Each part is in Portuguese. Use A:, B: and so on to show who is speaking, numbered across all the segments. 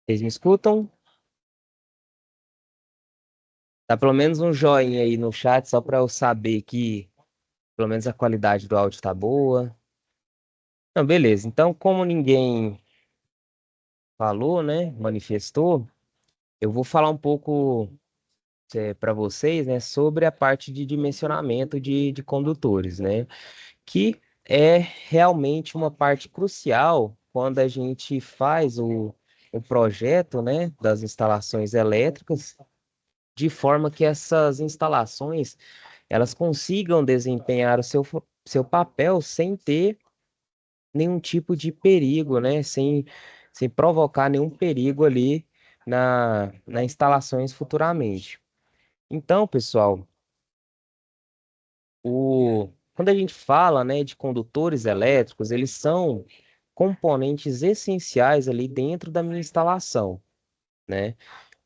A: Vocês me escutam? Dá pelo menos um joinha aí no chat só para eu saber que pelo menos a qualidade do áudio tá boa. Não, beleza. Então, como ninguém falou, né, manifestou, eu vou falar um pouco para vocês, né, sobre a parte de dimensionamento de condutores, né, que é realmente uma parte crucial quando a gente faz o projeto, né, das instalações elétricas, de forma que essas instalações elas consigam desempenhar o seu papel sem ter nenhum tipo de perigo, né? Sem provocar nenhum perigo ali na instalações futuramente. Então, pessoal, quando a gente fala, né, de condutores elétricos, eles são componentes essenciais ali dentro da minha instalação, né?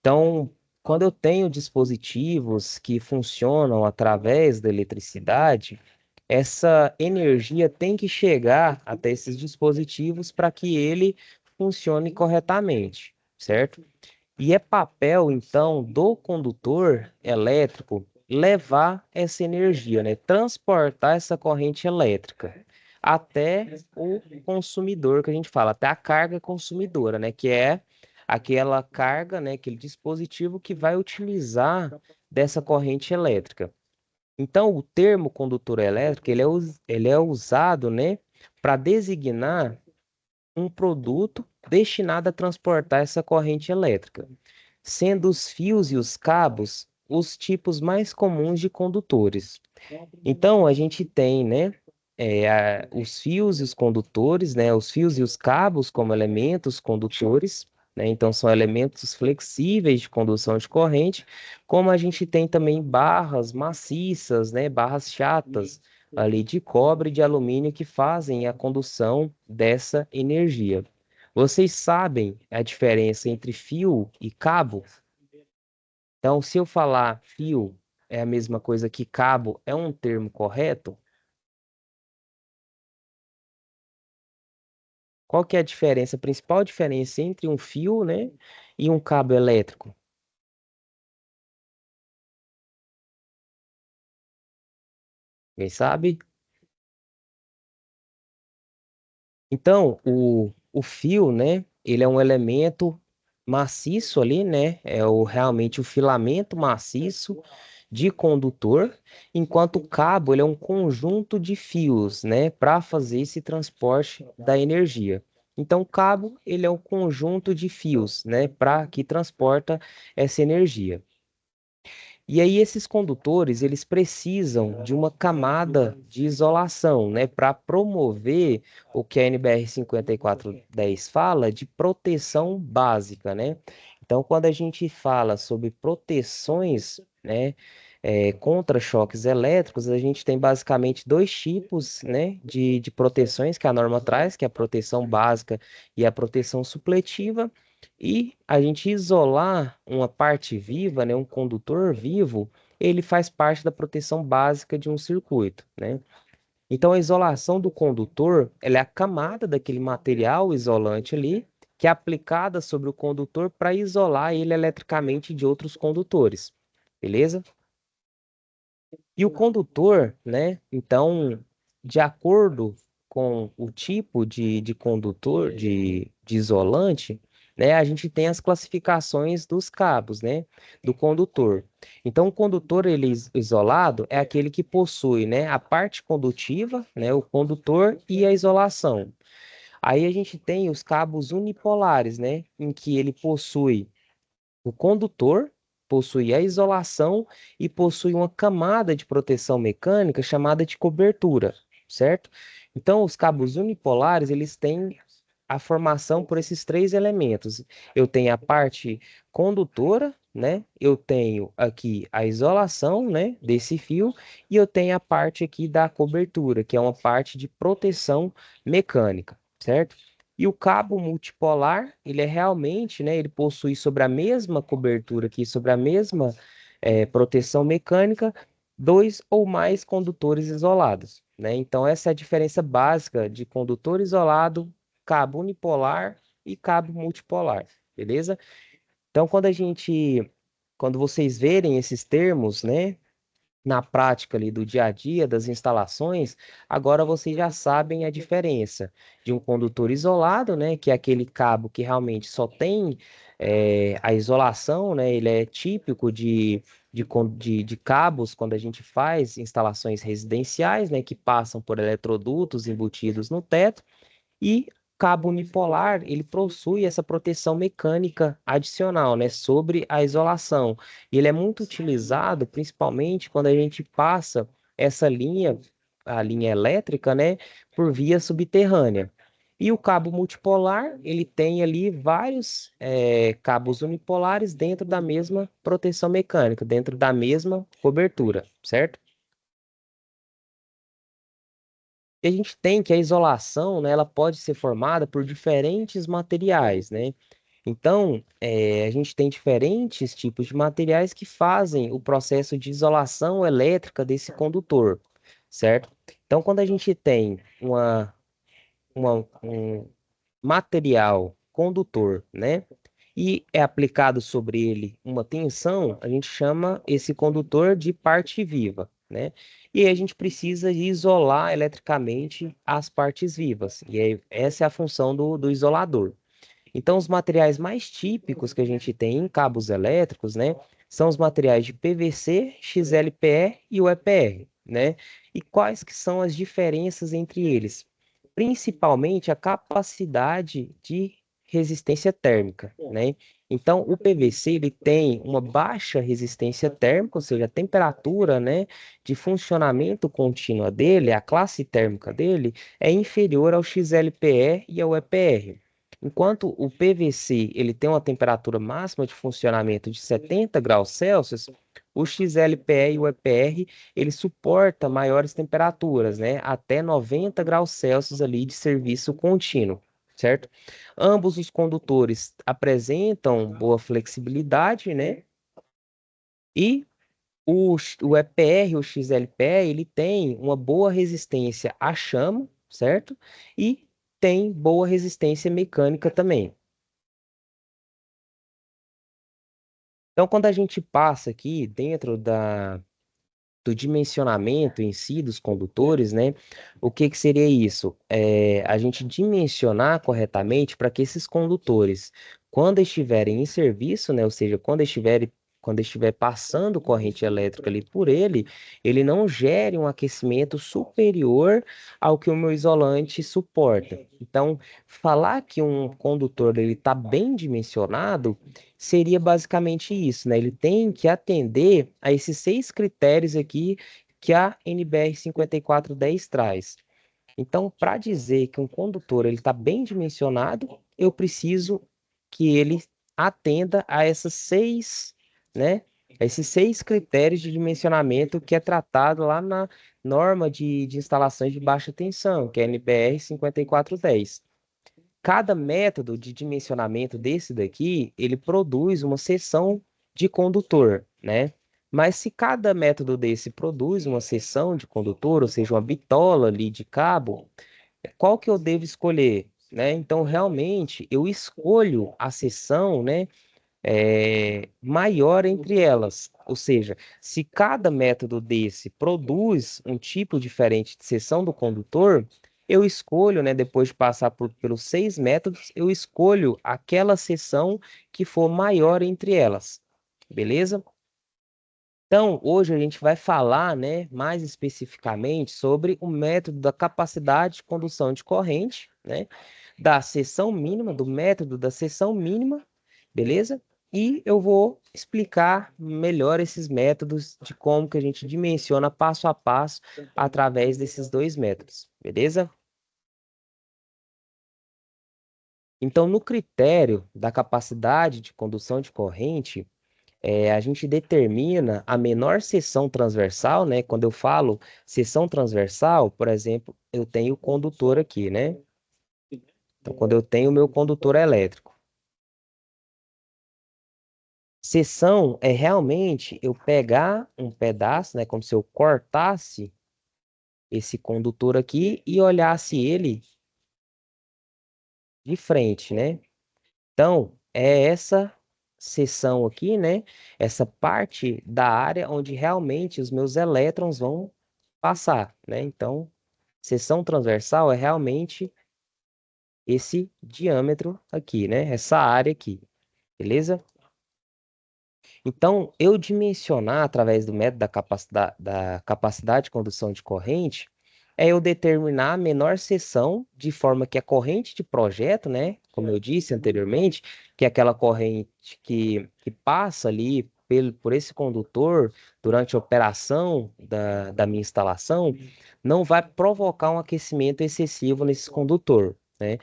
A: Então, quando eu tenho dispositivos que funcionam através da eletricidade, essa energia tem que chegar até esses dispositivos para que ele funcione corretamente, certo? E é papel, então, do condutor elétrico levar essa energia, né? Transportar essa corrente elétrica até o consumidor, que a gente fala, até a carga consumidora, né? Que é aquela carga, né? Aquele dispositivo que vai utilizar dessa corrente elétrica. Então, o termo condutor elétrico, ele é usado, né, para designar um produto destinado a transportar essa corrente elétrica, sendo os fios e os cabos os tipos mais comuns de condutores. Então, a gente tem, né, os fios e os condutores, né, os fios e os cabos como elementos condutores, né, então são elementos flexíveis de condução de corrente, como a gente tem também barras maciças, né, barras chatas ali de cobre e de alumínio que fazem a condução dessa energia. Vocês sabem a diferença entre fio e cabo? Então, se eu falar fio é a mesma coisa que cabo, é um termo correto? Qual que é a diferença, a principal diferença entre um fio, né, e um cabo elétrico? Quem sabe? Então, o fio, né, ele é um elemento maciço ali, né, realmente o filamento maciço de condutor, enquanto o cabo, ele é um conjunto de fios, né, para fazer esse transporte da energia. Então, o cabo, ele é um conjunto de fios, né, para que transporta essa energia. E aí esses condutores, eles precisam de uma camada de isolação, né, para promover o que a NBR 5410 fala de proteção básica, né? Então, quando a gente fala sobre proteções, né, contra choques elétricos, a gente tem basicamente dois tipos, né, de proteções que a norma traz, que é a proteção básica e a proteção supletiva. E a gente isolar uma parte viva, né, um condutor vivo, ele faz parte da proteção básica de um circuito, né? Então a isolação do condutor, ela é a camada daquele material isolante ali, que é aplicada sobre o condutor para isolar ele eletricamente de outros condutores, beleza? E o condutor, né? Então, de acordo com o tipo de condutor, de isolante, né? A gente tem as classificações dos cabos, né? Do condutor. Então, o condutor isolado é aquele que possui, né? A parte condutiva, né? O condutor e a isolação. Aí a gente tem os cabos unipolares, né? Em que ele possui o condutor, possui a isolação e possui uma camada de proteção mecânica chamada de cobertura, certo? Então, os cabos unipolares, eles têm a formação por esses três elementos. Eu tenho a parte condutora, né? Eu tenho aqui a isolação, né, desse fio, e eu tenho a parte aqui da cobertura, que é uma parte de proteção mecânica, certo? E o cabo multipolar, ele é realmente, né, ele possui sobre a mesma cobertura aqui, sobre a mesma proteção mecânica, dois ou mais condutores isolados, né? Então, essa é a diferença básica de condutor isolado, cabo unipolar e cabo multipolar. beleza? Então, quando vocês verem esses termos, né, na prática ali do dia a dia das instalações, agora vocês já sabem a diferença de um condutor isolado, né, que é aquele cabo que realmente só tem a isolação, né, ele é típico de cabos quando a gente faz instalações residenciais, né, que passam por eletrodutos embutidos no teto. E cabo unipolar, ele possui essa proteção mecânica adicional, né, sobre a isolação. E ele é muito utilizado, principalmente quando a gente passa essa linha, a linha elétrica, né, por via subterrânea. E o cabo multipolar, ele tem ali vários cabos unipolares dentro da mesma proteção mecânica, dentro da mesma cobertura, certo? E a gente tem que a isolação, né, ela pode ser formada por diferentes materiais, né? Então, a gente tem diferentes tipos de materiais que fazem o processo de isolação elétrica desse condutor, certo? Então, quando a gente tem um material condutor, né? E é aplicado sobre ele uma tensão, a gente chama esse condutor de parte viva, né? E aí a gente precisa isolar eletricamente as partes vivas. E aí, essa é a função do isolador. Então, os materiais mais típicos que a gente tem em cabos elétricos, né, são os materiais de PVC, XLPE e o EPR, né? E quais que são as diferenças entre eles? Principalmente a capacidade de resistência térmica, né? Então, o PVC ele tem uma baixa resistência térmica, ou seja, a temperatura, né, de funcionamento contínua dele, a classe térmica dele, é inferior ao XLPE e ao EPR. Enquanto o PVC ele tem uma temperatura máxima de funcionamento de 70 graus Celsius, o XLPE e o EPR ele suporta maiores temperaturas, né? Até 90 graus Celsius ali de serviço contínuo, certo? Ambos os condutores apresentam boa flexibilidade, né? E o EPR, o XLPE, ele tem uma boa resistência à chama, certo? E tem boa resistência mecânica também. Então, quando a gente passa aqui dentro do dimensionamento em si dos condutores, né? O que que seria isso? A gente dimensionar corretamente para que esses condutores, quando estiverem em serviço, né? Ou seja, quando estiver passando corrente elétrica ali por ele, ele não gere um aquecimento superior ao que o meu isolante suporta. Então, falar que um condutor ele está bem dimensionado seria basicamente isso, né? Ele tem que atender a esses 6 critérios aqui que a NBR 5410 traz. Então, para dizer que um condutor ele está bem dimensionado, eu preciso que ele atenda a essas né? A esses 6 critérios de dimensionamento que é tratado lá na norma de instalações de baixa tensão, que é a NBR 5410. Cada método de dimensionamento desse daqui, ele produz uma seção de condutor, né? Mas se cada método desse produz uma seção de condutor, ou seja, uma bitola ali de cabo, qual que eu devo escolher, né? Então, realmente, eu escolho a seção, né, maior entre elas. Ou seja, se cada método desse produz um tipo diferente de seção do condutor, eu escolho, né, depois de passar pelos 6 métodos, eu escolho aquela seção que for maior entre elas. Beleza? Então, hoje a gente vai falar, né, mais especificamente sobre o método da capacidade de condução de corrente, né, da seção mínima, do método da seção mínima, beleza? E eu vou explicar melhor esses métodos de como que a gente dimensiona passo a passo através desses 2 métodos, beleza? Então, no critério da capacidade de condução de corrente, a gente determina a menor seção transversal, né? Quando eu falo seção transversal, por exemplo, eu tenho o condutor aqui, né? Então, quando eu tenho o meu condutor elétrico. Seção é realmente eu pegar um pedaço, né? Como se eu cortasse esse condutor aqui e olhasse ele de frente, né? Então, é essa seção aqui, né? Essa parte da área onde realmente os meus elétrons vão passar, né? Então, seção transversal é realmente esse diâmetro aqui, né? Essa área aqui, beleza? Então, eu dimensionar através do método da capacidade de condução de corrente é eu determinar a menor seção de forma que a corrente de projeto, né, como eu disse anteriormente, que é aquela corrente que passa ali por esse condutor durante a operação da minha instalação, não vai provocar um aquecimento excessivo nesse condutor, né?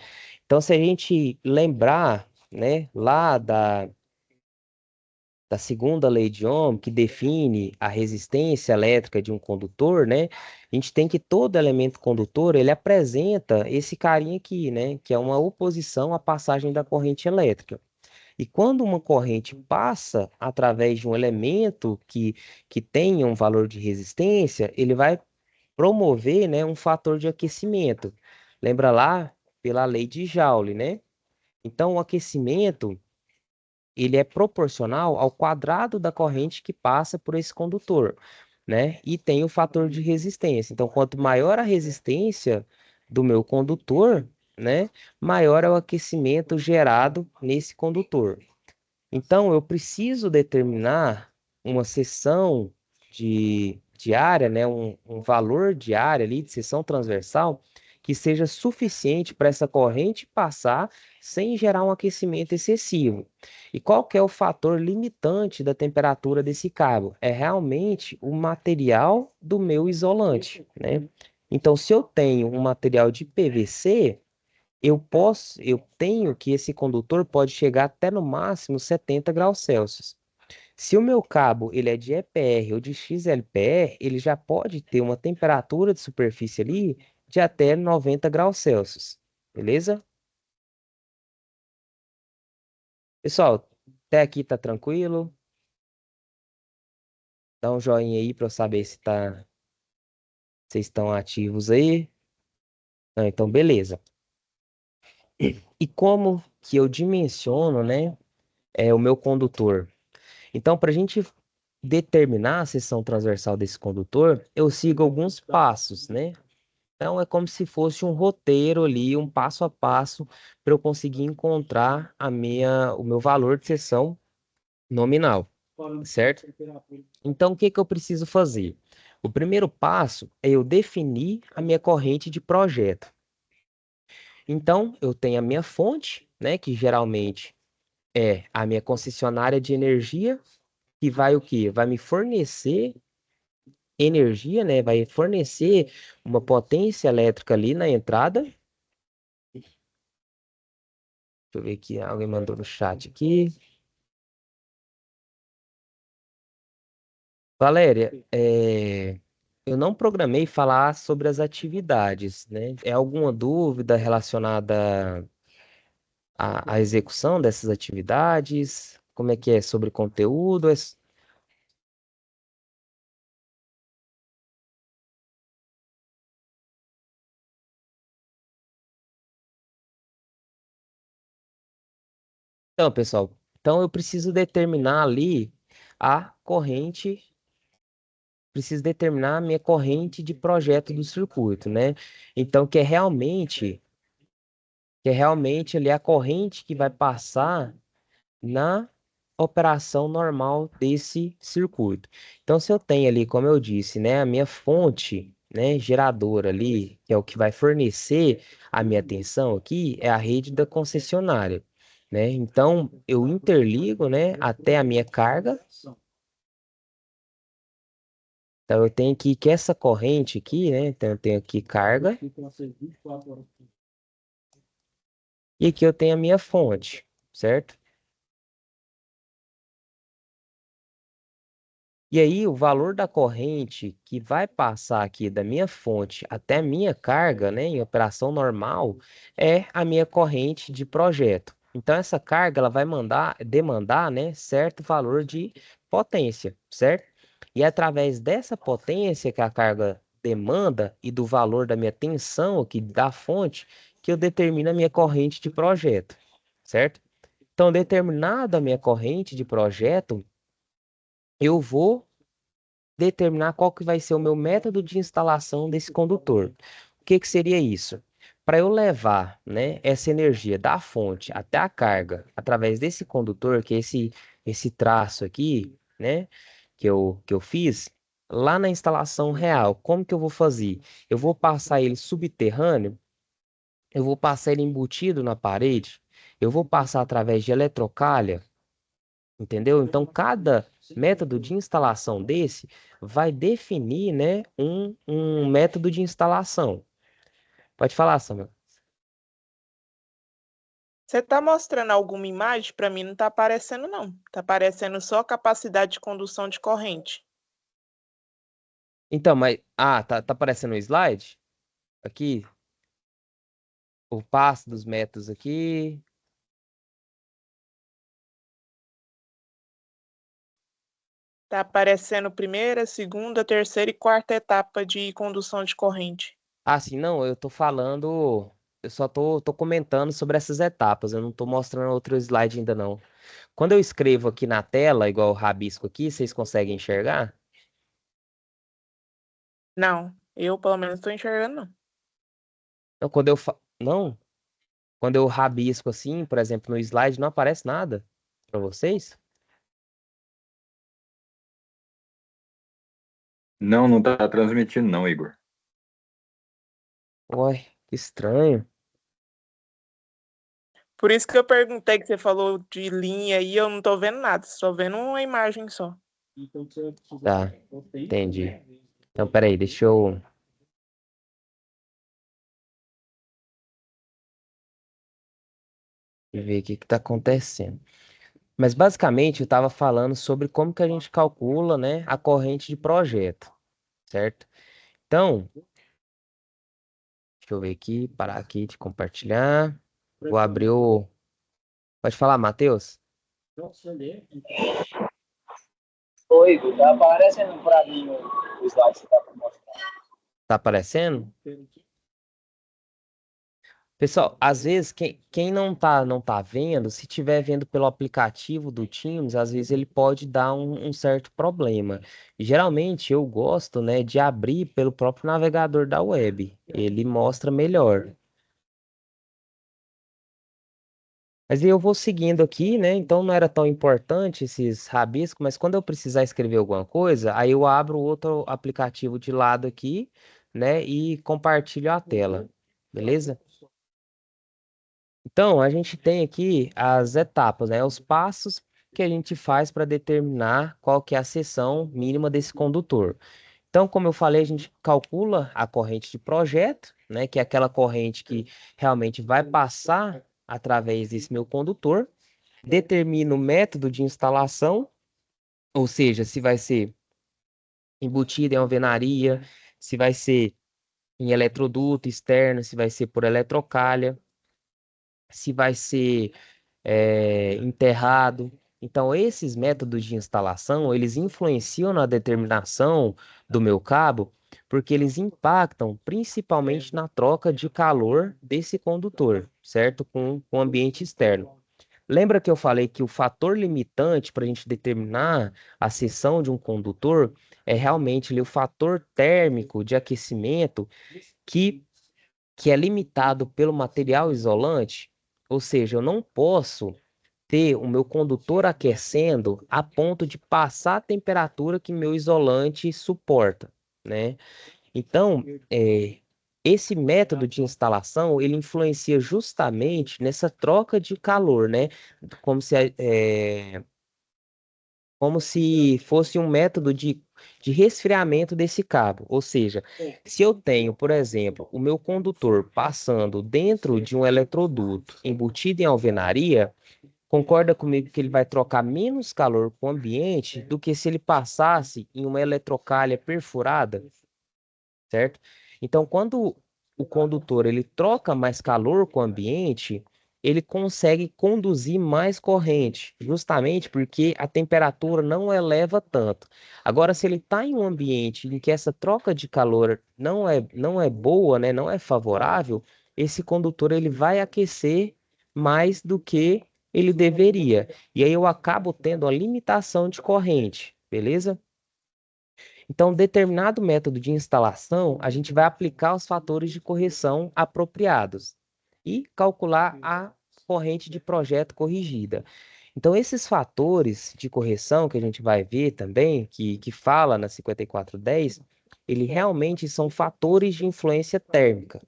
A: Então, se a gente lembrar, né, lá da segunda lei de Ohm, que define a resistência elétrica de um condutor, né? A gente tem que todo elemento condutor, ele apresenta esse carinha aqui, né? Que é uma oposição à passagem da corrente elétrica. E quando uma corrente passa através de um elemento que tem um valor de resistência, ele vai promover, né, um fator de aquecimento. Lembra lá pela lei de Joule, né? Então, o aquecimento ele é proporcional ao quadrado da corrente que passa por esse condutor, né? E tem o fator de resistência. Então, quanto maior a resistência do meu condutor, né, maior é o aquecimento gerado nesse condutor. Então, eu preciso determinar uma seção de área, né, um valor de área ali, de seção transversal, que seja suficiente para essa corrente passar sem gerar um aquecimento excessivo. E qual que é o fator limitante da temperatura desse cabo? É realmente o material do meu isolante, né? Então, se eu tenho um material de PVC, eu tenho que esse condutor pode chegar até no máximo 70 graus Celsius. Se o meu cabo ele é de EPR ou de XLPR, ele já pode ter uma temperatura de superfície ali de até 90 graus Celsius. Beleza? Pessoal, até aqui tá tranquilo? Dá um joinha aí para eu saber se vocês estão ativos aí. Ah, então, beleza. E como que eu dimensiono, né, o meu condutor? Então, para a gente determinar a seção transversal desse condutor, eu sigo alguns passos, né? Então, é como se fosse um roteiro ali, um passo a passo, para eu conseguir encontrar o meu valor de seção nominal, certo? Então, o que que eu preciso fazer? O primeiro passo é eu definir a minha corrente de projeto. Então, eu tenho a minha fonte, né, que geralmente é a minha concessionária de energia, que vai o quê? Vai me fornecer energia, né? Vai fornecer uma potência elétrica ali na entrada. Deixa eu ver aqui, alguém mandou no chat aqui. Valéria, eu não programei falar sobre as atividades, né? É alguma dúvida relacionada à execução dessas atividades? Como é que é sobre conteúdo? Então, pessoal, então eu a corrente, preciso determinar a minha corrente de projeto do circuito, né? Então, que é realmente ali a corrente que vai passar na operação normal desse circuito. Então, se eu tenho ali, como eu disse, né, a minha fonte, né, geradora ali, que é o que vai fornecer a minha tensão aqui, é a rede da concessionária, né? Então, eu interligo, né, até a minha carga. Então, eu tenho que essa corrente aqui, né? Então, eu tenho aqui carga e aqui eu tenho a minha fonte, certo? E aí, o valor da corrente que vai passar aqui da minha fonte até a minha carga, né, em operação normal, é a minha corrente de projeto. Então, essa carga ela vai demandar, né, certo valor de potência, certo? E é através dessa potência que a carga demanda e do valor da minha tensão aqui da fonte, que eu determino a minha corrente de projeto, certo? Então, determinada a minha corrente de projeto, eu vou determinar qual que vai ser o meu método de instalação desse condutor. O que que seria isso? Para eu levar, né, essa energia da fonte até a carga através desse condutor, que é esse traço aqui, né, que eu fiz, lá na instalação real, como que eu vou fazer? Eu vou passar ele subterrâneo, eu vou passar ele embutido na parede, eu vou passar através de eletrocalha. Entendeu? Então, cada método de instalação desse vai definir, né, um método de instalação. Pode falar, Samuel.
B: Você está mostrando alguma imagem? Para mim não está aparecendo, não. Está aparecendo só a capacidade de condução de corrente.
A: Então, mas. Ah, tá aparecendo o slide? Aqui, o passo dos métodos aqui.
B: Está aparecendo primeira, segunda, terceira e quarta etapa de condução de corrente.
A: Ah, sim, não, eu tô falando. Eu só tô comentando sobre essas etapas. Eu não tô mostrando outro slide ainda, não. Quando eu escrevo aqui na tela, igual o rabisco aqui, vocês conseguem enxergar?
B: Não, eu pelo menos estou enxergando, não.
A: Não, quando eu. Não? Quando eu rabisco assim, por exemplo, no slide, não aparece nada para vocês?
C: Não, não tá transmitindo, não, Igor.
A: Uai, que estranho.
B: Por isso que eu perguntei que você falou de linha aí, eu não estou vendo nada, estou vendo uma imagem só.
A: Tá, entendi. Então, peraí, deixa eu ver o que que tá acontecendo. Mas basicamente eu estava falando sobre como que a gente calcula, né, a corrente de projeto, certo? Então, deixa eu ver aqui, parar aqui de compartilhar. Vou abrir o. Pode falar, Matheus?
D: Oi, Igor, tá aparecendo para mim o slide que você tá mostrando.
A: Tá aparecendo? Pessoal, às vezes quem não tá vendo, se tiver vendo pelo aplicativo do Teams, às vezes ele pode dar um certo problema. Geralmente eu gosto, né, de abrir pelo próprio navegador da web. Ele mostra melhor. Mas aí eu vou seguindo aqui, né? Então não era tão importante esses rabiscos, mas quando eu precisar escrever alguma coisa, aí eu abro outro aplicativo de lado aqui, né, e compartilho a tela. Beleza? Então, a gente tem aqui as etapas, né? Os passos que a gente faz para determinar qual que é a seção mínima desse condutor. Então, como eu falei, a gente calcula a corrente de projeto, né? Que é aquela corrente que realmente vai passar através desse meu condutor. Determina o método de instalação, ou seja, se vai ser embutido em alvenaria, se vai ser em eletroduto externo, se vai ser por eletrocalha, se vai ser enterrado. Então, esses métodos de instalação, eles influenciam na determinação do meu cabo, porque eles impactam principalmente na troca de calor desse condutor, certo? Com o ambiente externo. Lembra que eu falei que o fator limitante para a gente determinar a seção de um condutor é realmente ali, o fator térmico de aquecimento que que é limitado pelo material isolante, ou seja, eu não posso ter o meu condutor aquecendo a ponto de passar a temperatura que meu isolante suporta, né? Então, esse método de instalação, ele influencia justamente nessa troca de calor, né? Como se, como se fosse um método de resfriamento desse cabo. Ou seja, se eu tenho, por exemplo, o meu condutor passando dentro de um eletroduto embutido em alvenaria, concorda comigo que ele vai trocar menos calor com o ambiente do que se ele passasse em uma eletrocalha perfurada, certo? Então, quando o condutor ele troca mais calor com o ambiente, ele consegue conduzir mais corrente, justamente porque a temperatura não eleva tanto. Agora, se ele está em um ambiente em que essa troca de calor não é boa, né, não é favorável, esse condutor ele vai aquecer mais do que ele deveria. E aí eu acabo tendo a limitação de corrente, beleza? Então, determinado método de instalação, a gente vai aplicar os fatores de correção apropriados e calcular a corrente de projeto corrigida. Então, esses fatores de correção que a gente vai ver também, que fala na 5410, ele realmente são fatores de influência térmica,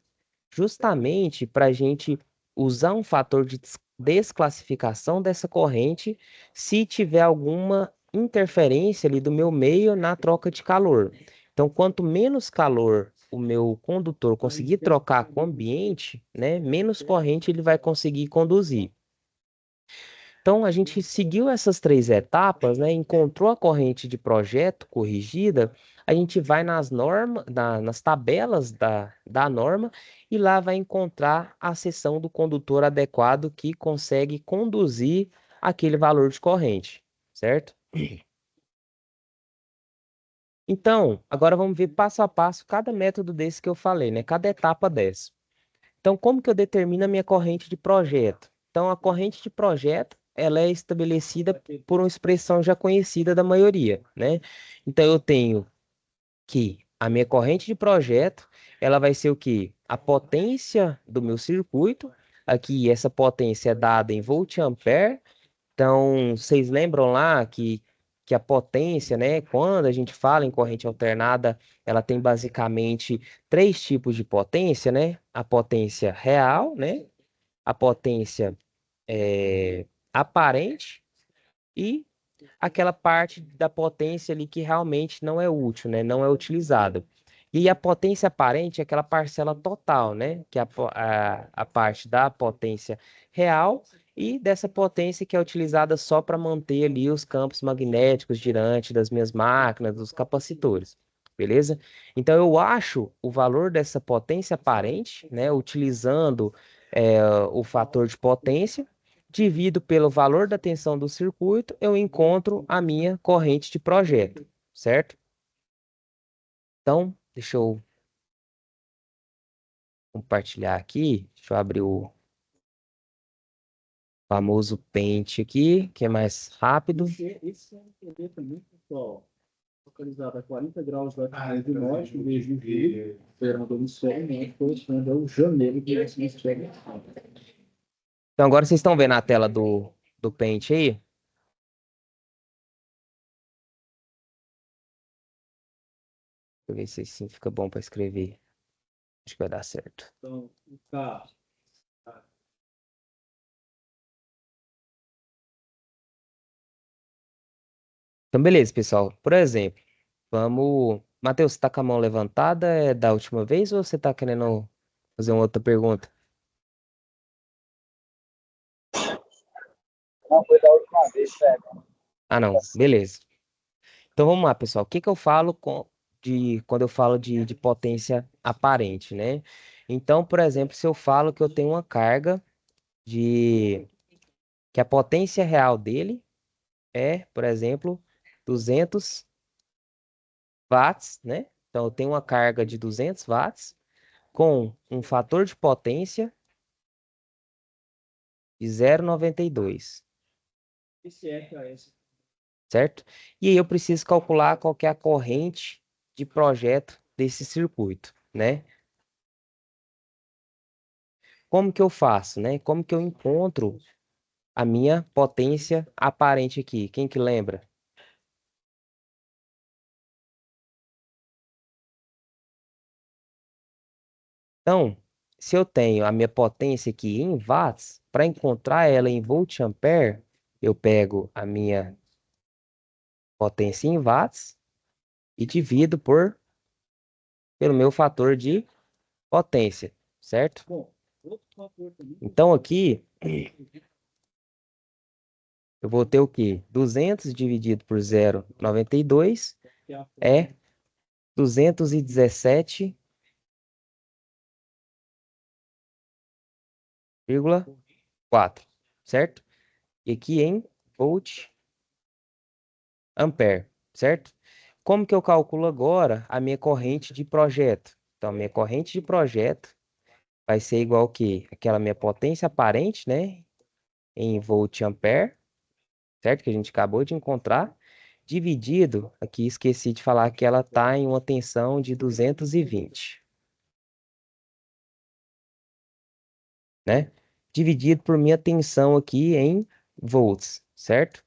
A: justamente para a gente usar um fator de desclassificação dessa corrente se tiver alguma interferência ali do meu meio na troca de calor. Então, quanto menos calor o meu condutor conseguir trocar com o ambiente, né, menos corrente ele vai conseguir conduzir. Então, a gente seguiu essas três etapas, né? Encontrou a corrente de projeto corrigida, a gente vai nas normas, nas tabelas da norma e lá vai encontrar a seção do condutor adequado que consegue conduzir aquele valor de corrente, certo? Então, agora vamos ver passo a passo cada método desse que eu falei, né? Cada etapa dessa. Então, como que eu determino a minha corrente de projeto? Então, a corrente de projeto, ela é estabelecida por uma expressão já conhecida da maioria, né? Então, eu tenho que a minha corrente de projeto, ela vai ser o quê? A potência do meu circuito. Aqui, essa potência é dada em volt-ampere. Então, vocês lembram lá que a potência, né? Quando a gente fala em corrente alternada, ela tem basicamente três tipos de potência, né? A potência real, né? A potência aparente e aquela parte da potência ali que realmente não é útil, né? Não é utilizada. E a potência aparente é aquela parcela total, né? Que é a parte da potência real e dessa potência que é utilizada só para manter ali os campos magnéticos girantes das minhas máquinas, dos capacitores. Beleza? Então eu acho o valor dessa potência aparente, né? Utilizando o fator de potência divido pelo valor da tensão do circuito, eu encontro a minha corrente de projeto, certo? Então, deixa eu compartilhar aqui, deixa eu abrir o famoso Paint aqui, que é mais rápido.
E: Esse é um TV também, pessoal, localizado a 40 graus da do norte, em vez de julho, verão do hemisfério norte, correspondendo ao janeiro do nosso hemisfério.
A: Então, agora vocês estão vendo a tela do Paint aí? Deixa eu ver se assim fica bom para escrever. Acho que vai dar certo.
E: Então, o carro.
A: Então, beleza, pessoal. Por exemplo, vamos. Matheus, você tá com a mão levantada da última vez ou você tá querendo fazer uma outra pergunta?
D: Não foi da última vez, velho.
A: Ah, não. Beleza. Então vamos lá, pessoal. O que que eu falo quando eu falo de potência aparente, né? Então, por exemplo, se eu falo que eu tenho uma carga de que a potência real dele é, por exemplo, 200 watts, né? Então eu tenho uma carga de 200 watts com um fator de potência de 0,92,
E: Esse FAS.
A: certo? E aí eu preciso calcular qual que é a corrente de projeto desse circuito, né? Como que eu faço, né? Como que eu encontro a minha potência aparente aqui? Quem que lembra? Então, se eu tenho a minha potência aqui em watts, para encontrar ela em volt-ampere, eu pego a minha potência em watts e divido pelo meu fator de potência, certo?
E: Bom, outro fator também.
A: Então aqui eu vou ter o quê? 200 dividido por 0,92
E: Que é a
A: é 217,4, certo? E aqui em volt ampere, certo? Como que eu calculo agora a minha corrente de projeto? Então, a minha corrente de projeto vai ser igual que aquela minha potência aparente, né? em volt-ampere, certo? Que a gente acabou de encontrar, dividido, aqui esqueci de falar que ela está em uma tensão de 220, né? Dividido por minha tensão aqui em volts, certo?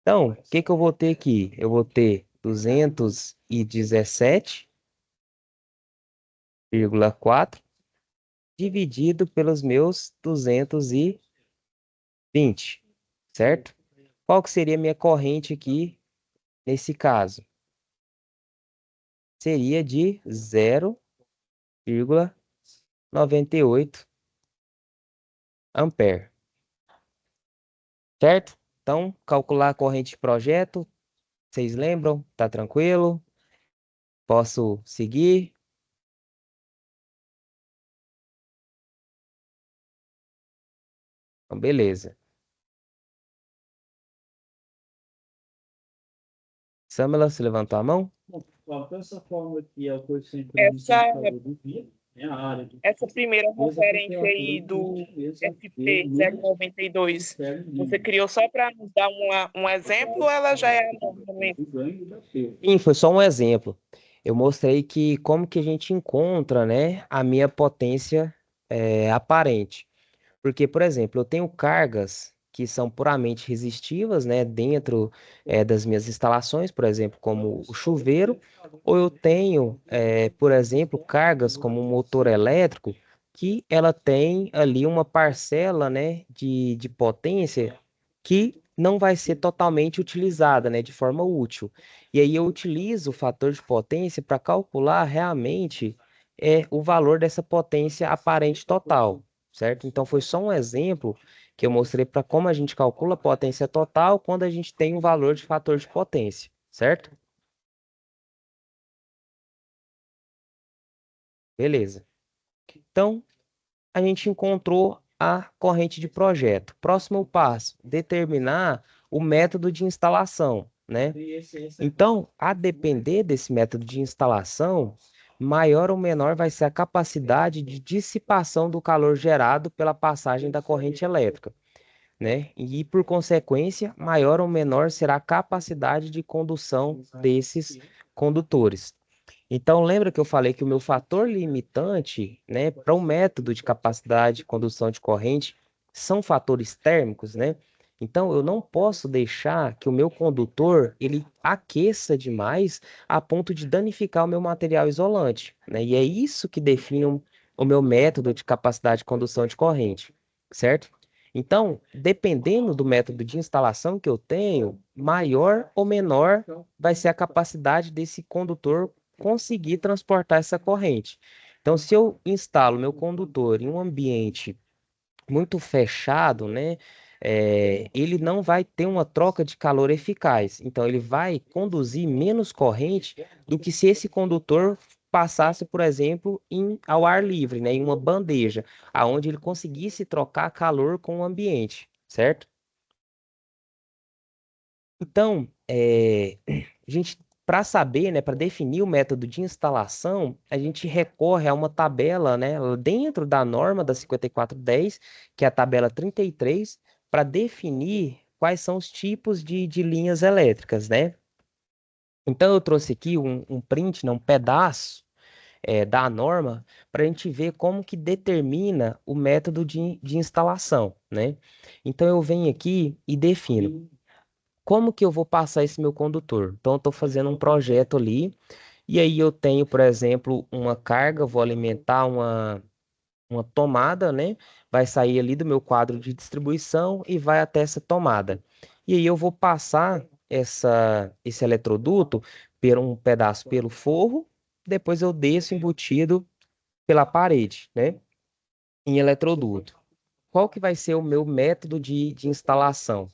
A: Então, o que que eu vou ter aqui? Eu vou ter 217,4 dividido pelos meus 220, certo? Qual que seria a minha corrente aqui nesse caso? Seria de 0,98 ampere, certo? Então, calcular a corrente de projeto, vocês lembram? Tá tranquilo? Posso seguir? Então, beleza. Samela, você levantou a mão?
E: Bom, então essa forma aqui é o coeficiente de
B: Essa,
E: transmissão do vírus, né? A área do
B: essa primeira
E: vezes a
B: referência
E: temperatura
B: aí do
E: vezes a
B: SP
E: V menos
B: 092,
E: L
B: você
E: mínimo.
B: criou só para nos dar um exemplo ou ela já é a norma mesmo?
E: O ganho da P.
A: Sim, foi só um exemplo. Eu mostrei que como que a gente encontra, né, a minha potência aparente. Porque, por exemplo, eu tenho cargas que são puramente resistivas, né, dentro das minhas instalações, por exemplo, como o chuveiro, ou eu tenho, por exemplo, cargas como um motor elétrico, que ela tem ali uma parcela, né, de potência que não vai ser totalmente utilizada, né, de forma útil. E aí eu utilizo o fator de potência para calcular realmente o valor dessa potência aparente total, certo? Então foi só um exemplo que eu mostrei para como a gente calcula a potência total quando a gente tem um valor de fator de potência, certo? Beleza. Então, a gente encontrou a corrente de projeto. Próximo passo, determinar o método de instalação, né? Então, a depender desse método de instalação, maior ou menor vai ser a capacidade de dissipação do calor gerado pela passagem da corrente elétrica, né? E, por consequência, maior ou menor será a capacidade de condução desses condutores. Então, lembra que eu falei que o meu fator limitante, né, para um método de capacidade de condução de corrente são fatores térmicos, né? Então, eu não posso deixar que o meu condutor ele aqueça demais a ponto de danificar o meu material isolante, né? E é isso que define o meu método de capacidade de condução de corrente, certo? Então, dependendo do método de instalação que eu tenho, maior ou menor vai ser a capacidade desse condutor conseguir transportar essa corrente. Então, se eu instalo meu condutor em um ambiente muito fechado, né, ele não vai ter uma troca de calor eficaz. Então, ele vai conduzir menos corrente do que se esse condutor passasse, por exemplo, ao ar livre, né, em uma bandeja, aonde ele conseguisse trocar calor com o ambiente, certo? Então, a gente, para saber, né, para definir o método de instalação, a gente recorre a uma tabela, né, dentro da norma da 5410, que é a tabela 33, para definir quais são os tipos de linhas elétricas, né? Então, eu trouxe aqui um print, né, um pedaço da norma, para a gente ver como que determina o método de instalação, né? Então, eu venho aqui e defino. Como que eu vou passar esse meu condutor? Então, eu estou fazendo um projeto ali, e aí eu tenho, por exemplo, uma carga, vou alimentar uma tomada, né? Vai sair ali do meu quadro de distribuição e vai até essa tomada. E aí eu vou passar esse eletroduto por um pedaço pelo forro, depois eu desço embutido pela parede, né? Em eletroduto. Qual que vai ser o meu método de instalação?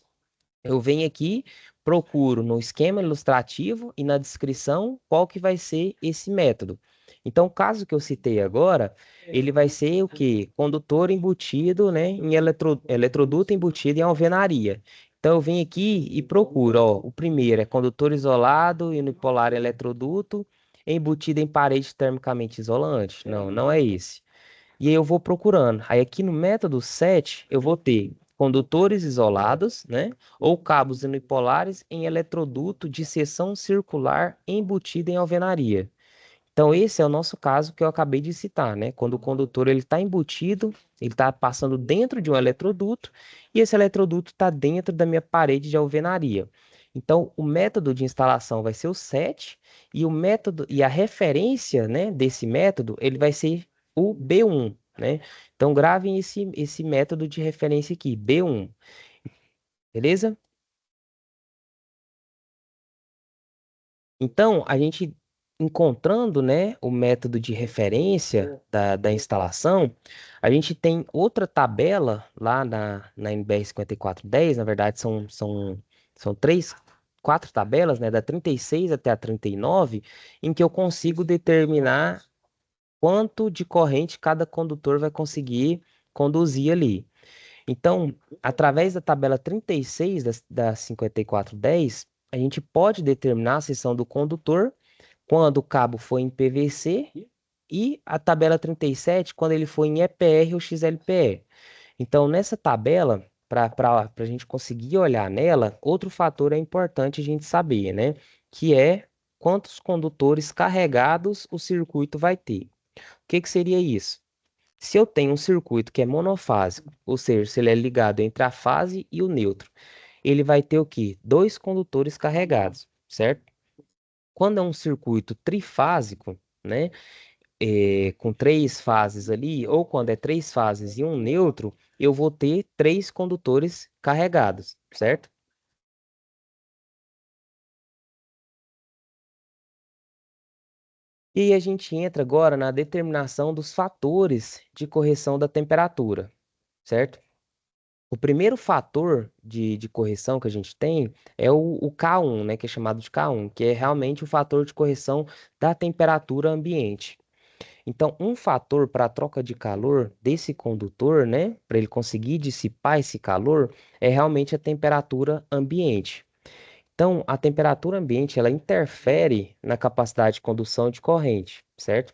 A: Eu venho aqui, procuro no esquema ilustrativo e na descrição qual que vai ser esse método. Então, o caso que eu citei agora, ele vai ser o quê? Condutor embutido, né, em eletroduto embutido em alvenaria. Então, eu venho aqui e procuro, ó, o primeiro é condutor isolado e unipolar eletroduto embutido em parede termicamente isolante. Não, não é esse. E aí eu vou procurando. Aí aqui no método 7, eu vou ter condutores isolados, né, ou cabos unipolares em eletroduto de seção circular embutido em alvenaria. Então, esse é o nosso caso que eu acabei de citar, né? Quando o condutor ele está embutido, ele está passando dentro de um eletroduto e esse eletroduto está dentro da minha parede de alvenaria. Então, o método de instalação vai ser o SET e o método e a referência, né, desse método, ele vai ser o B1, né? Então, gravem esse método de referência aqui, B1, beleza? Então, a gente encontrando, né, o método de referência da instalação, a gente tem outra tabela lá na NBR 5410, na verdade são quatro tabelas, né, da 36 até a 39, em que eu consigo determinar quanto de corrente cada condutor vai conseguir conduzir ali. Então, através da tabela 36 da 5410, a gente pode determinar a seção do condutor quando o cabo for em PVC e a tabela 37 quando ele for em EPR ou XLPE. Então, nessa tabela, para a gente conseguir olhar nela, outro fator é importante a gente saber, né? Que é quantos condutores carregados o circuito vai ter. O que que seria isso? Se eu tenho um circuito que é monofásico, ou seja, se ele é ligado entre a fase e o neutro, ele vai ter o quê? Dois condutores carregados, certo? Quando é um circuito trifásico, né, com três fases ali, ou quando é três fases e um neutro, eu vou ter três condutores carregados, certo? E aí a gente entra agora na determinação dos fatores de correção da temperatura, certo? O primeiro fator de correção que a gente tem é o K1, né, que é chamado de K1, que é realmente o fator de correção da temperatura ambiente. Então, um fator para a troca de calor desse condutor, né, para ele conseguir dissipar esse calor, é realmente a temperatura ambiente. Então, a temperatura ambiente, ela interfere na capacidade de condução de corrente, certo?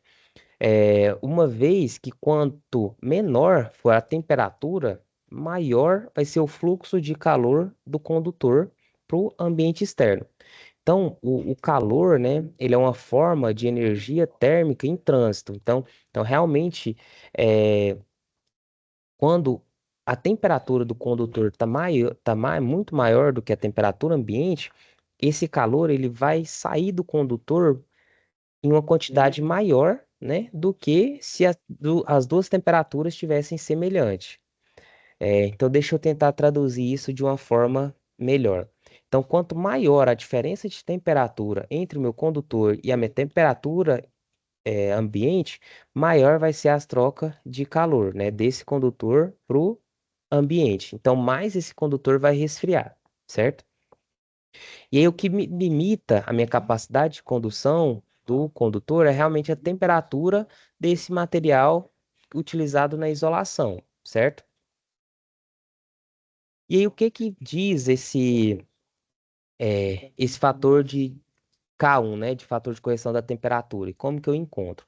A: Uma vez que quanto menor for a temperatura, maior vai ser o fluxo de calor do condutor para o ambiente externo. Então, o calor, né, ele é uma forma de energia térmica em trânsito. Então realmente, quando a temperatura do condutor está muito maior do que a temperatura ambiente, esse calor ele vai sair do condutor em uma quantidade maior, né, do que se as duas temperaturas estivessem semelhantes. Então, deixa eu tentar traduzir isso de uma forma melhor. Então, quanto maior a diferença de temperatura entre o meu condutor e a minha temperatura ambiente, maior vai ser as trocas de calor, né, desse condutor para o ambiente. Então, mais esse condutor vai resfriar, certo? E aí, o que limita a minha capacidade de condução do condutor é realmente a temperatura desse material utilizado na isolação, certo? E aí, o que que diz esse fator de K1, né, de fator de correção da temperatura? E como que eu encontro?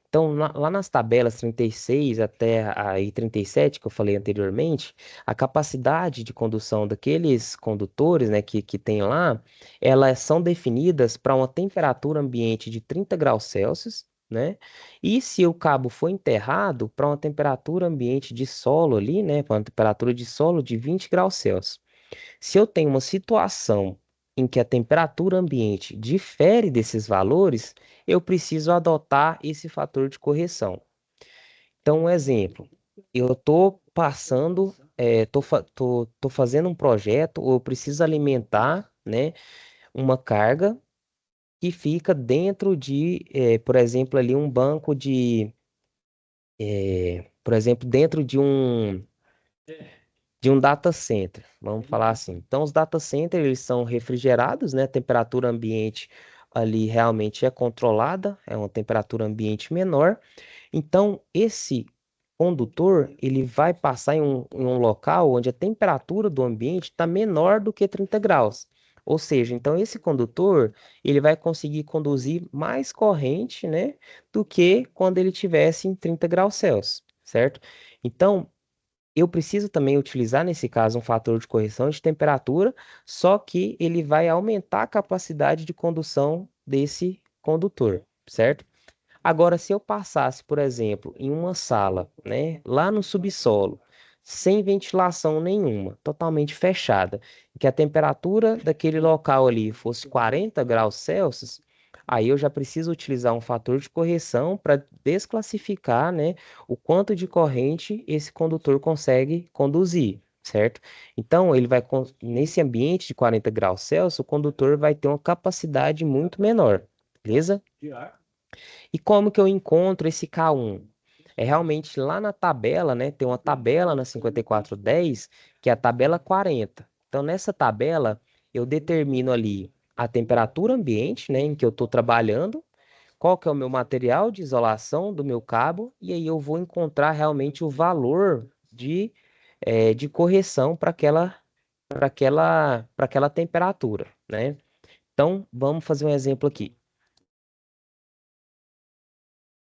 A: Então, lá nas tabelas 36 até aí 37, que eu falei anteriormente, a capacidade de condução daqueles condutores, né, que tem lá, elas são definidas para uma temperatura ambiente de 30 graus Celsius, né? E se o cabo for enterrado, para uma temperatura ambiente de solo ali, né, para uma temperatura de solo de 20 graus Celsius. Se eu tenho uma situação em que a temperatura ambiente difere desses valores, eu preciso adotar esse fator de correção. Então, um exemplo, eu estou passando, tô fazendo um projeto, ou eu preciso alimentar, né, uma carga que fica dentro de, por exemplo, ali um banco por exemplo, dentro de um data center, vamos falar assim. Então, os data centers, eles são refrigerados, né? A temperatura ambiente ali realmente é controlada, é uma temperatura ambiente menor. Então, esse condutor, ele vai passar em um local onde a temperatura do ambiente está menor do que 30 graus. Ou seja, então esse condutor, ele vai conseguir conduzir mais corrente, né, do que quando ele tivesse em 30 graus Celsius, certo? Então, eu preciso também utilizar, nesse caso, um fator de correção de temperatura, só que ele vai aumentar a capacidade de condução desse condutor, certo? Agora, se eu passasse, por exemplo, em uma sala, né, lá no subsolo, sem ventilação nenhuma, totalmente fechada, que a temperatura daquele local ali fosse 40 graus Celsius, aí eu já preciso utilizar um fator de correção para desclassificar, né, o quanto de corrente esse condutor consegue conduzir, certo? Então, nesse ambiente de 40 graus Celsius, o condutor vai ter uma capacidade muito menor, beleza? E como que eu encontro esse K1? É realmente lá na tabela, né? Tem uma tabela na 5410, que é a tabela 40. Então, nessa tabela, eu determino ali a temperatura ambiente, né, em que eu estou trabalhando, qual que é o meu material de isolação do meu cabo, e aí eu vou encontrar realmente o valor de correção para aquela temperatura, né? Então, vamos fazer um exemplo aqui.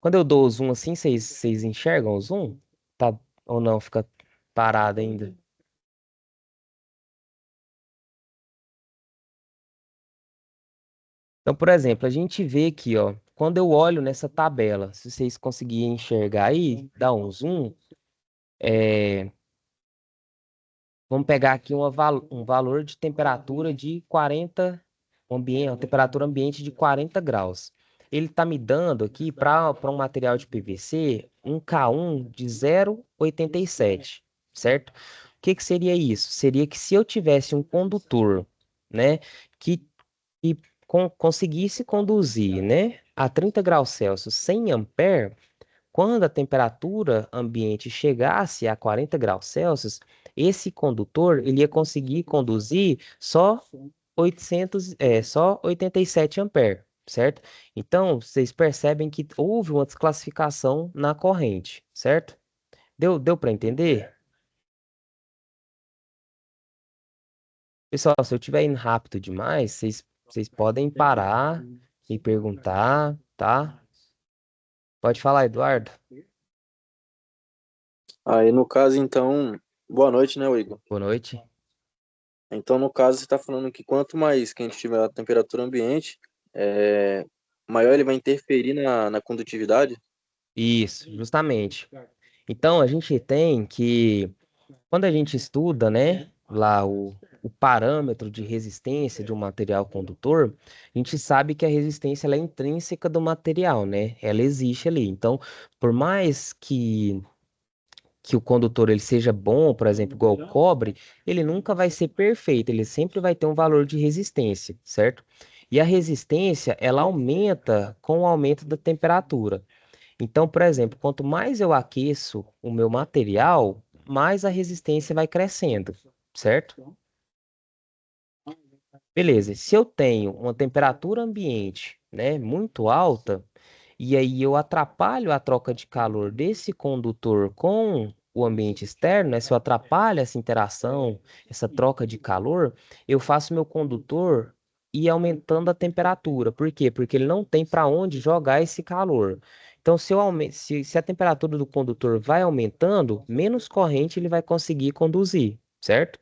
A: Quando eu dou o zoom assim, vocês enxergam o zoom? Tá, ou não? Fica parado ainda? Então, por exemplo, a gente vê aqui, ó, quando eu olho nessa tabela, se vocês conseguirem enxergar aí, dá um zoom, vamos pegar aqui um valor de temperatura de 40, uma temperatura ambiente de 40 graus. Ele está me dando aqui, para um material de PVC, um K1 de 0,87, certo? O que seria isso? Seria que se eu tivesse um condutor, né, que conseguisse conduzir, né, a 30 graus Celsius 100 ampere, quando a temperatura ambiente chegasse a 40 graus Celsius, esse condutor ele ia conseguir conduzir só 87 ampere, certo? Então, vocês percebem que houve uma desclassificação na corrente, certo? Deu para entender? Pessoal, se eu estiver indo rápido demais, vocês podem parar e perguntar, tá? Pode falar, Eduardo.
F: Aí, no caso, então, boa noite, né, Igor?
A: Boa noite.
F: Então, no caso, você está falando que quanto mais quente tiver a temperatura ambiente, maior ele vai interferir na condutividade?
A: Isso, justamente. Então, a gente tem que, quando a gente estuda, né, lá o parâmetro de resistência de um material condutor, a gente sabe que a resistência ela é intrínseca do material, né? Ela existe ali. Então, por mais que o condutor ele seja bom, por exemplo, igual o cobre, ele nunca vai ser perfeito, ele sempre vai ter um valor de resistência, certo? E a resistência, ela aumenta com o aumento da temperatura. Então, por exemplo, quanto mais eu aqueço o meu material, mais a resistência vai crescendo, certo? Beleza. Se eu tenho uma temperatura ambiente, né, muito alta, e aí eu atrapalho a troca de calor desse condutor com o ambiente externo, né, se eu atrapalho essa interação, essa troca de calor, eu faço meu condutor ir aumentando a temperatura. Por quê? Porque ele não tem para onde jogar esse calor. Então, se a temperatura do condutor vai aumentando, menos corrente ele vai conseguir conduzir, certo?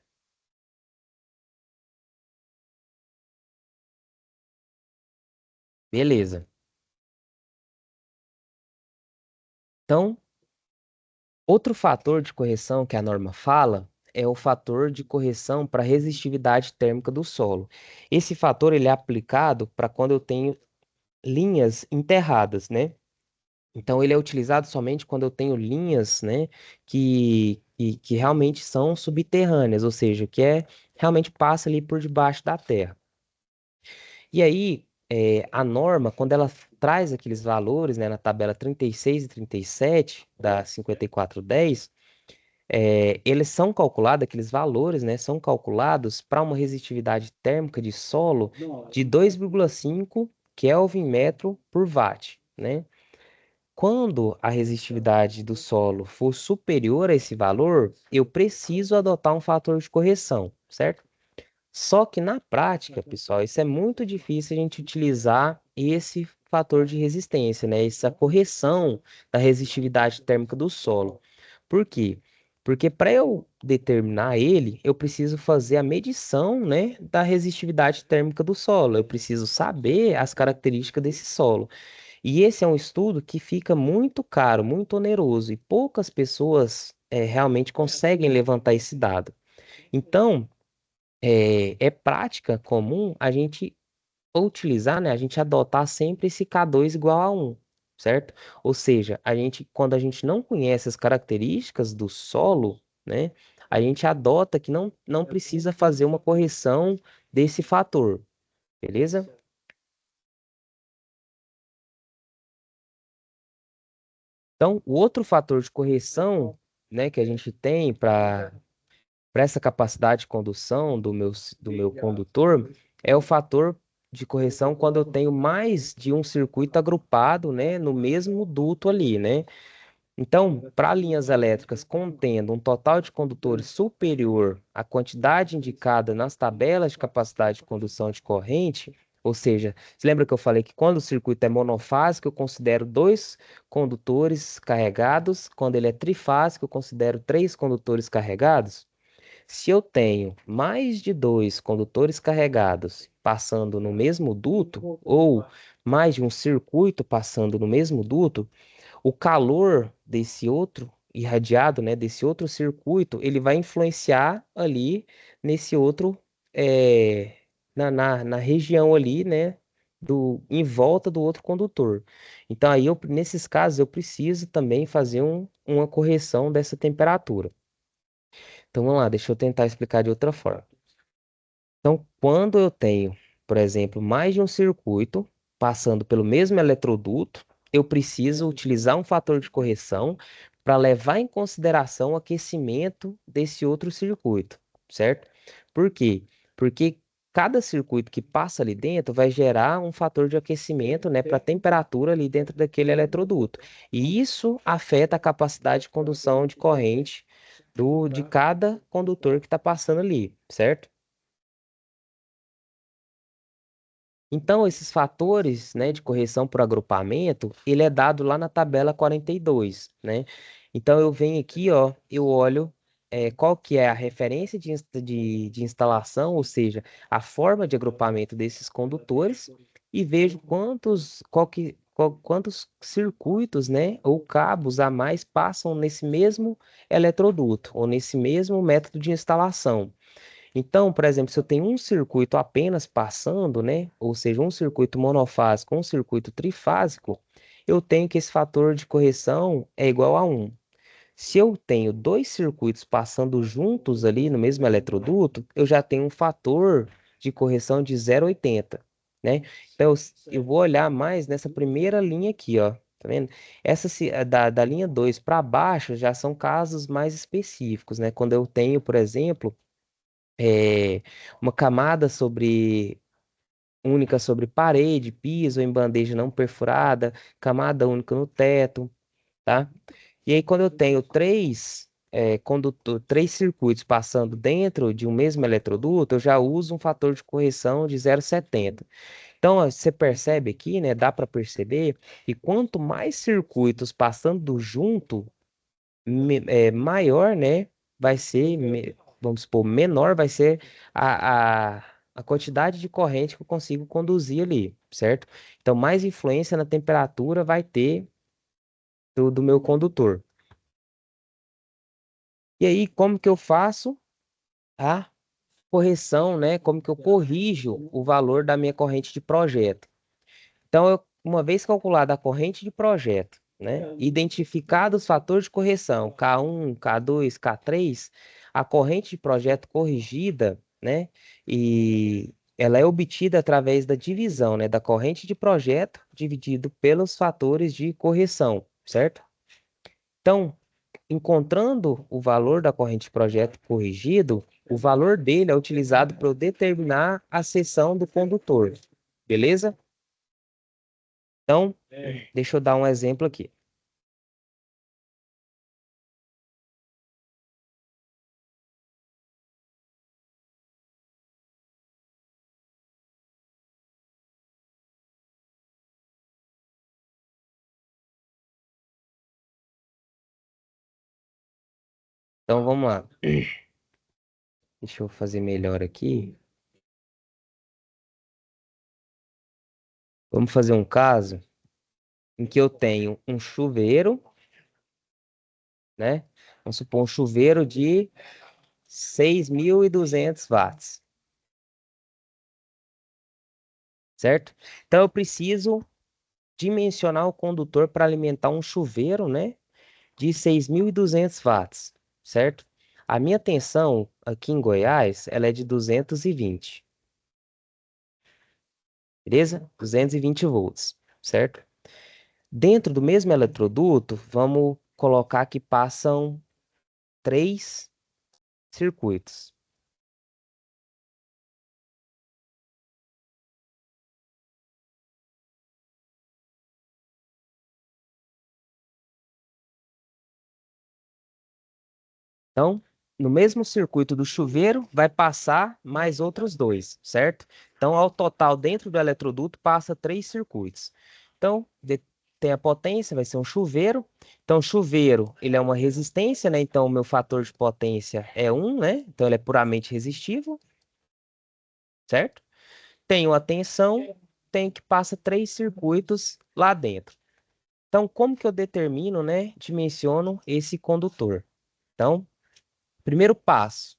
A: Beleza. Então, outro fator de correção que a norma fala é o fator de correção para resistividade térmica do solo. Esse fator ele é aplicado para quando eu tenho linhas enterradas, né? Então ele é utilizado somente quando eu tenho linhas, né, que realmente são subterrâneas, ou seja, realmente passa ali por debaixo da terra. E aí, a norma, quando ela traz aqueles valores, né, na tabela 36 e 37 da 5410, eles são calculados, aqueles valores, né, são calculados para uma resistividade térmica de solo de 2,5 Kelvin metro por watt, né? Quando a resistividade do solo for superior a esse valor, eu preciso adotar um fator de correção, certo? Só que na prática, pessoal, isso é muito difícil a gente utilizar esse fator de resistência, né? Essa correção da resistividade térmica do solo. Por quê? Porque para eu determinar ele, eu preciso fazer a medição, né, da resistividade térmica do solo. Eu preciso saber as características desse solo. E esse é um estudo que fica muito caro, muito oneroso, e poucas pessoas realmente conseguem levantar esse dado. Então, é prática comum a gente utilizar, né, a gente adotar sempre esse K2 igual a 1, certo? Ou seja, quando a gente não conhece as características do solo, né, a gente adota que não precisa fazer uma correção desse fator, beleza? Então, o outro fator de correção, né, que a gente tem para essa capacidade de condução do meu condutor é o fator de correção quando eu tenho mais de um circuito agrupado, né, no mesmo duto ali, né? Então, para linhas elétricas contendo um total de condutores superior à quantidade indicada nas tabelas de capacidade de condução de corrente, ou seja, você lembra que eu falei que quando o circuito é monofásico, eu considero dois condutores carregados, quando ele é trifásico, eu considero três condutores carregados? Se eu tenho mais de dois condutores carregados passando no mesmo duto, ou mais de um circuito passando no mesmo duto, o calor desse outro irradiado, né, desse outro circuito, ele vai influenciar ali nesse outro, eh, na região ali, né, em volta do outro condutor. Então, aí, nesses casos, eu preciso também fazer uma correção dessa temperatura. Então, vamos lá, deixa eu tentar explicar de outra forma. Então, quando eu tenho, por exemplo, mais de um circuito passando pelo mesmo eletroduto, eu preciso utilizar um fator de correção para levar em consideração o aquecimento desse outro circuito, certo? Por quê? Porque cada circuito que passa ali dentro vai gerar um fator de aquecimento, né, para a temperatura ali dentro daquele eletroduto. E isso afeta a capacidade de condução de corrente de cada condutor que está passando ali, certo? Então, esses fatores, né, de correção por agrupamento, ele é dado lá na tabela 42, né? Então, eu venho aqui, ó, eu olho qual que é a referência de instalação, ou seja, a forma de agrupamento desses condutores, e vejo quantos circuitos, né, ou cabos a mais passam nesse mesmo eletroduto, ou nesse mesmo método de instalação. Então, por exemplo, se eu tenho um circuito apenas passando, né, ou seja, um circuito monofásico, um circuito trifásico, eu tenho que esse fator de correção é igual a 1. Se eu tenho dois circuitos passando juntos ali no mesmo eletroduto, eu já tenho um fator de correção de 0,80, né? Então, eu vou olhar mais nessa primeira linha aqui, ó. Tá vendo? Da linha 2 para baixo já são casos mais específicos, né? Quando eu tenho, por exemplo, é, uma camada única sobre parede, piso em bandeja não perfurada, camada única no teto, tá? E aí, quando eu tenho três circuitos passando dentro de um mesmo eletroduto, eu já uso um fator de correção de 0,70. Então, ó, você percebe aqui, né? Dá para perceber que quanto mais circuitos passando junto, maior, né, vai ser, vamos supor, menor vai ser a quantidade de corrente que eu consigo conduzir ali, certo? Então, mais influência na temperatura vai ter do meu condutor. E aí, como que eu faço a correção, né? Como que eu corrijo o valor da minha corrente de projeto? Então, uma vez calculada a corrente de projeto, né, identificados os fatores de correção, K1, K2, K3, a corrente de projeto corrigida, né, e ela é obtida através da divisão, né, da corrente de projeto dividido pelos fatores de correção, certo? Então, encontrando o valor da corrente de projeto corrigido, o valor dele é utilizado para eu determinar a seção do condutor, beleza? Então, deixa eu dar um exemplo aqui. Então, vamos lá. Deixa eu fazer melhor aqui. Vamos fazer um caso em que eu tenho um chuveiro, né? Vamos supor um chuveiro de 6.200 watts, certo? Então, eu preciso dimensionar o condutor para alimentar um chuveiro, né? De 6.200 watts, certo? A minha tensão aqui em Goiás, ela é de 220, beleza? 220 volts, certo? Dentro do mesmo eletroduto, vamos colocar que passam 3 circuitos. Então, no mesmo circuito do chuveiro, vai passar mais outros 2, certo? Então, ao total, dentro do eletroduto, passa 3 circuitos. Então, tem a potência, vai ser um chuveiro. Então, chuveiro, ele é uma resistência, né? Então, o meu fator de potência é 1, né? Então, ele é puramente resistível, certo? Tenho a tensão, tem que passa 3 circuitos lá dentro. Então, como que eu determino, né? Dimensiono esse condutor. Então, primeiro passo,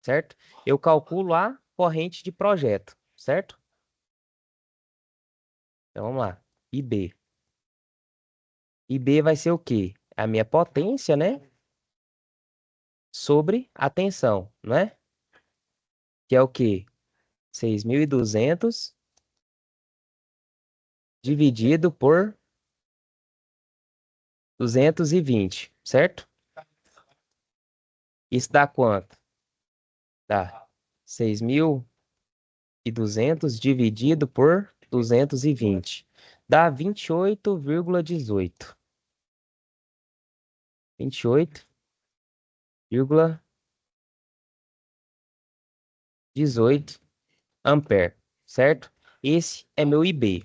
A: certo? Eu calculo a corrente de projeto, certo? Então, vamos lá. IB. IB vai ser o quê? A minha potência, né? Sobre a tensão, não é? Que é o quê? 6.200 dividido por 220, certo? Isso dá quanto? Dá 6.200 dividido por 220. Dá 28,18. 28,18 ampere, certo? Esse é meu IB.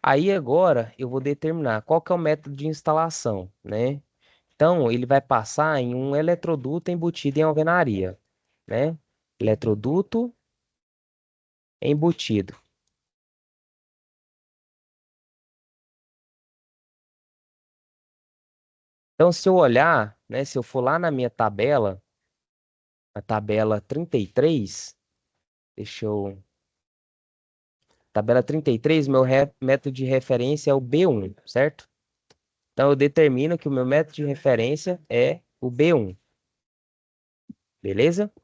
A: Aí agora eu vou determinar qual que é o método de instalação, né? Então, ele vai passar em um eletroduto embutido em alvenaria, né? Eletroduto embutido. Então, se eu olhar, né, se eu for lá na minha tabela, a tabela 33, deixa eu... Tabela 33, meu método de referência é o B1, certo? Então, eu determino que o meu método de referência é o B1, beleza?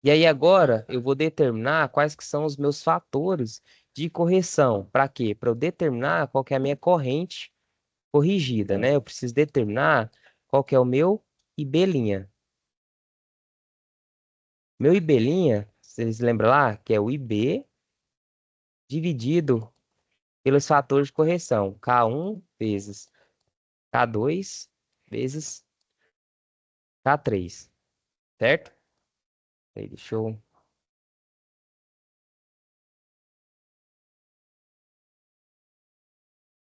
A: E aí agora eu vou determinar quais que são os meus fatores de correção. Para quê? Para eu determinar qual que é a minha corrente corrigida, né? Eu preciso determinar qual que é o meu IB'. Meu IB', vocês lembram lá? Que é o IB dividido pelos fatores de correção. K1 vezes K2 vezes K3, certo? Aí, deixa eu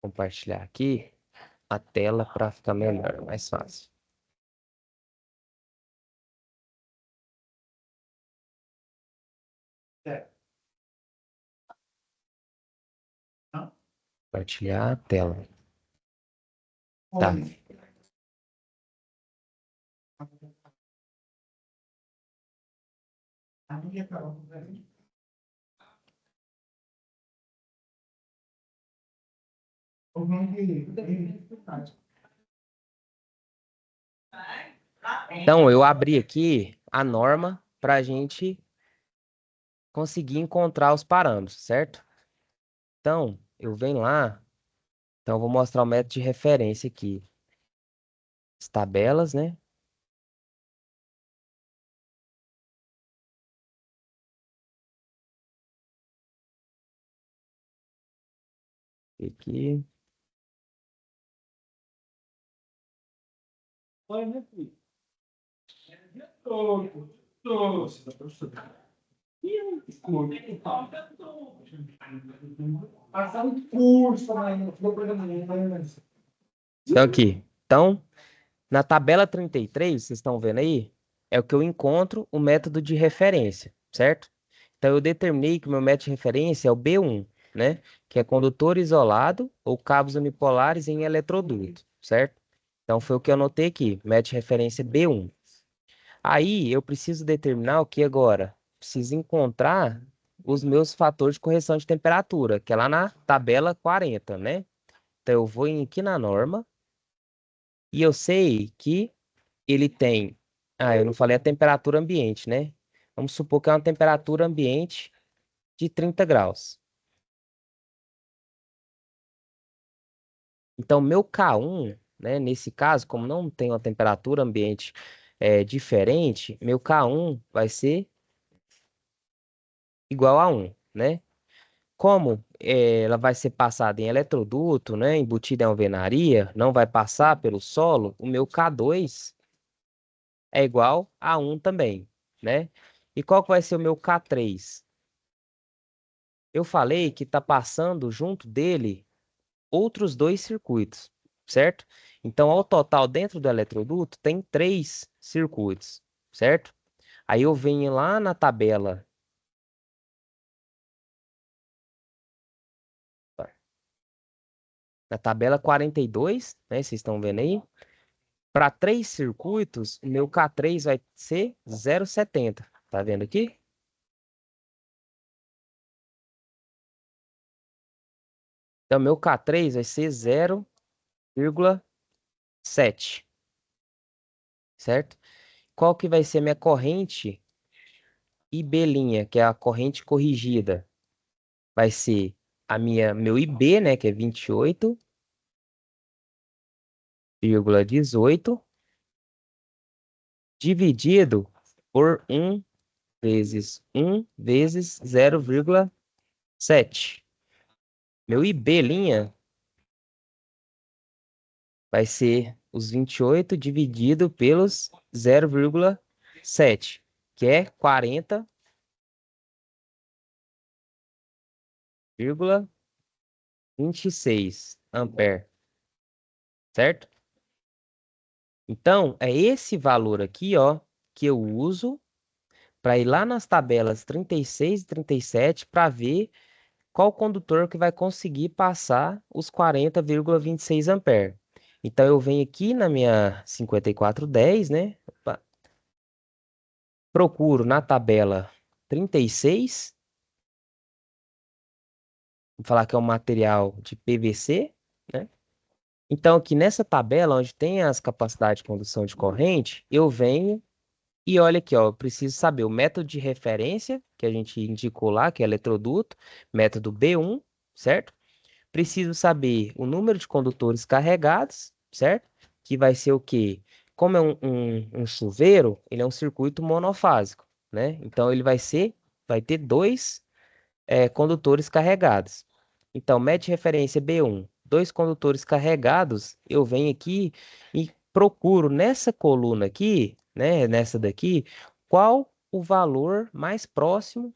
A: compartilhar aqui a tela para ficar melhor, mais fácil. Compartilhar a tela. Tá. Então, eu abri aqui a norma para a gente conseguir encontrar os parâmetros, certo? Então, eu venho lá. Então, eu vou mostrar o método de referência aqui. As tabelas, né? Aqui. Então, aqui. Então, Na tabela 33, vocês estão vendo aí? É o que eu encontro o método de referência, certo? Então, eu determinei que o meu método de referência é o B1, né? Que é condutor isolado ou cabos unipolares em eletroduto, certo? Então, foi o que eu anotei aqui, método de referência B1. Aí, eu preciso determinar o que agora? Preciso encontrar os meus fatores de correção de temperatura, que é lá na tabela 40, né? Então, eu vou aqui na norma e eu sei que ele tem... Ah, eu não falei a temperatura ambiente, né? Vamos supor que é uma temperatura ambiente de 30 graus. Então, meu K1, né, nesse caso, como não tem uma temperatura ambiente diferente, meu K1 vai ser igual a 1, né? Como ela vai ser passada em eletroduto, né, embutida em alvenaria, não vai passar pelo solo, o meu K2 é igual a 1 também, né? E qual que vai ser o meu K3? Eu falei que está passando junto dele outros dois circuitos, certo? Então, ao total, dentro do eletroduto, tem 3 circuitos, certo? Aí eu venho lá na tabela. Na tabela 42, né? Vocês estão vendo aí? Para 3 circuitos, o meu K3 vai ser 0,70. Tá vendo aqui? Então, meu K3 vai ser 0,7, certo? Qual que vai ser minha corrente IB', que é a corrente corrigida? Vai ser meu IB, né, que é 28,18, dividido por 1 vezes 0,7. Meu IB' vai ser os 28 dividido pelos 0,7, que é 40,26 ampere, certo? Então, é esse valor aqui, ó, que eu uso para ir lá nas tabelas 36 e 37 para ver qual condutor que vai conseguir passar os 40,26 ampere. Então, eu venho aqui na minha 5410, né? Procuro na tabela 36, vou falar que é um material de PVC, né? Então, aqui nessa tabela, onde tem as capacidades de condução de corrente, eu venho e olha aqui, ó, eu preciso saber o método de referência, que a gente indicou lá, que é eletroduto, método B1, certo? Preciso saber o número de condutores carregados, certo? Que vai ser o quê? Como é um chuveiro, ele é um circuito monofásico, né? Então, vai ter dois condutores carregados. Então, média de referência B1, dois condutores carregados, eu venho aqui e procuro nessa coluna aqui, né, nessa daqui, qual o valor mais próximo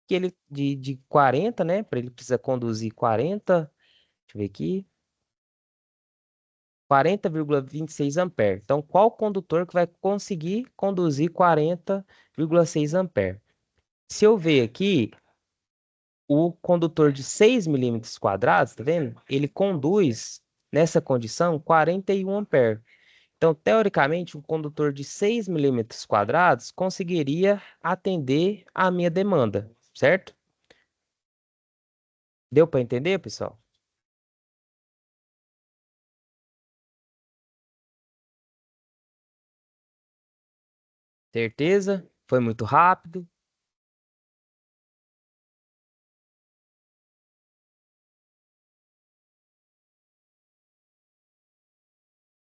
A: que ele de 40, né, para ele precisa conduzir 40, deixa eu ver aqui, 40,26 ampere. Então, qual condutor que vai conseguir conduzir 40,6 ampere? Se eu ver aqui, o condutor de 6 milímetros quadrados, tá vendo? Ele conduz, nessa condição, 41 ampere. Então, teoricamente, um condutor de 6 milímetros quadrados conseguiria atender a minha demanda, certo? Deu para entender, pessoal? Certeza? Foi muito rápido?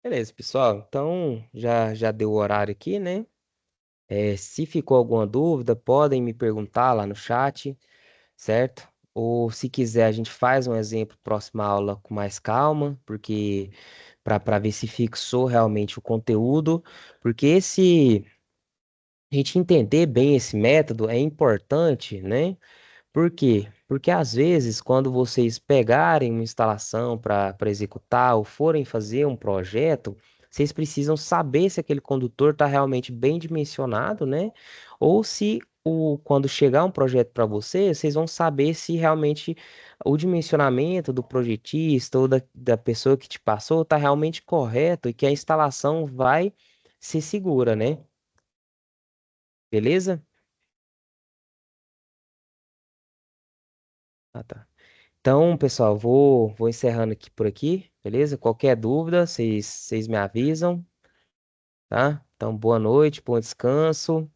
A: Beleza, pessoal. Então, já deu o horário aqui, né? Se ficou alguma dúvida, podem me perguntar lá no chat, certo? Ou se quiser, a gente faz um exemplo próxima aula com mais calma, porque para ver se fixou realmente o conteúdo, porque a gente entender bem esse método é importante, né? Por quê? Porque às vezes, quando vocês pegarem uma instalação para executar ou forem fazer um projeto, vocês precisam saber se aquele condutor está realmente bem dimensionado, né? Ou se quando chegar um projeto para vocês, vocês vão saber se realmente o dimensionamento do projetista ou da pessoa que te passou está realmente correto e que a instalação vai ser segura, né? Beleza? Ah, tá. Então, pessoal, vou encerrando aqui por aqui, beleza? Qualquer dúvida, vocês me avisam, tá? Então, boa noite, bom descanso